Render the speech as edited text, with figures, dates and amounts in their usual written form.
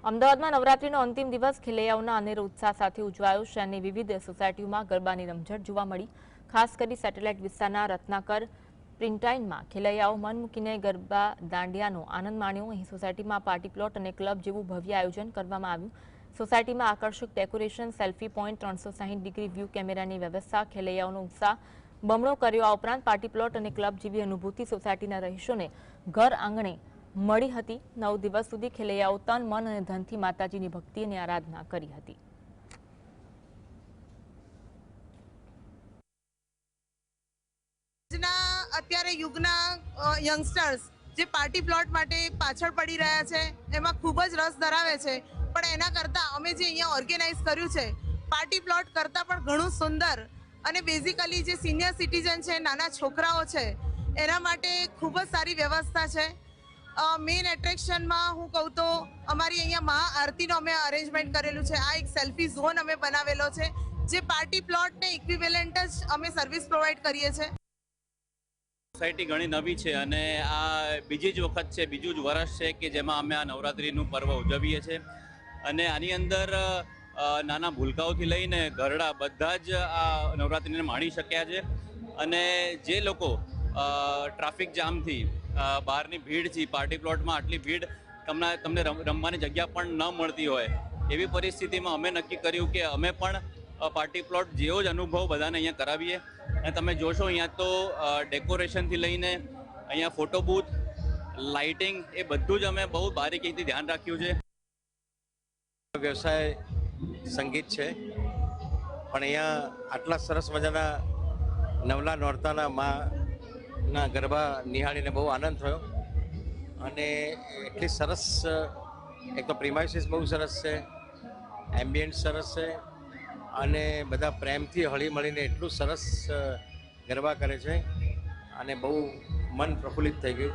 અમદાવાદમાં નવરાત્રીનો અંતિમ દિવસ ખેલૈયાઓના અનેરો ઉત્સાહ સાથે ઉજવાયો છે અને વિવિધ સોસાયટીઓમાં ગરબાની રમઝટ જોવા મળી। ખાસ કરી સેટેલાઇટ વિસ્તારના રત્નાકર પ્રિન્ટાઇનમાં ખેલૈયાઓ મન મૂકીને ગરબા દાંડિયાનો આનંદ માણ્યો। અહીં સોસાયટીમાં પાર્ટી પ્લોટ અને ક્લબ જેવું ભવ્ય આયોજન કરવામાં આવ્યું। સોસાયટીમાં આકર્ષક decoration, selfie point, 360 degree view કેમેરાની વ્યવસ્થા ખેલૈયાઓનો ઉત્સાહ બમણો કર્યો। આ ઉપરાંત પાર્ટી પ્લોટ અને ક્લબ જેવી અનુભૂતિ સોસાયટીના રહીશોને ઘર આંગણે મળી હતી। 9 દિવસ સુધી ખેલૈયાઓ તન, મન અને ધનથી માતાજીની ભક્તિ અને આરાધના કરી હતી। અત્યારે યુગના યંગસ્ટર્સ જે પાર્ટી પ્લોટ માટે પાછળ પડી રહ્યા છે એમાં ખૂબ જ રસ ધરાવે છે, પણ એના કરતાં અમે જે અહીંયા ઓર્ગેનાઇઝ કર્યું છે પાર્ટી પ્લોટ કરતાં પણ ઘણું સુંદર અને બેઝિકલી જે સિનિયર સિટીઝન છે, નાના છોકરાઓ છે, એના માટે ખૂબ જ સારી વ્યવસ્થા છે। મેઇન એટ્રેક્શનમાં હું કહું તો અમારી અહીંયા મહાઆરતીનો અમે અરેન્જમેન્ટ કરેલું છે। આ એક સેલ્ફી ઝોન અમે બનાવેલો છે, જે પાર્ટી પ્લોટને ઇક્વિવેલન્ટ જ અમે સર્વિસ પ્રોવાઈડ કરીએ છીએ। સોસાયટી ઘણી નવી છે અને આ બીજી જ વખત છે, બીજું જ વર્ષ છે કે જેમાં અમે આ નવરાત્રિનું પર્વ ઉજવીએ છીએ અને આની અંદર નાના ભૂલકાઓથી લઈને ઘરડા બધા જ આ નવરાત્રિને માણી શક્યા છે। અને જે લોકો ટ્રાફિક જામથી બહારની ભીડથી પાર્ટી પ્લોટમાં આટલી ભીડ તમને રમવાની જગ્યા પણ ન મળતી હોય એવી પરિસ્થિતિમાં અમે નક્કી કર્યું કે અમે પણ પાર્ટી પ્લોટ જેવો જ અનુભવ બધાને અહીંયા કરાવીએ। અને તમે જોશો અહીંયા તો ડેકોરેશનથી લઈને અહીંયા ફોટો બૂથ, લાઇટિંગ એ બધું જ અમે બહુ બારીકીથી ધ્યાન રાખ્યું છે। વ્યવસાય સંગીત છે, પણ અહીંયા આટલા સરસ મજાના નવલા નોરતાના માના ગરબા નિહાળીને બહુ આનંદ થયો અને એટલી સરસ, એક તો પ્રિમાઇસીસ બહુ સરસ છે, એમ્બિયન્ટ સરસ છે અને બધા પ્રેમથી હળી મળીને એટલું સરસ ગરબા કરે છે અને બહુ મન પ્રફુલ્લિત થઈ ગયું।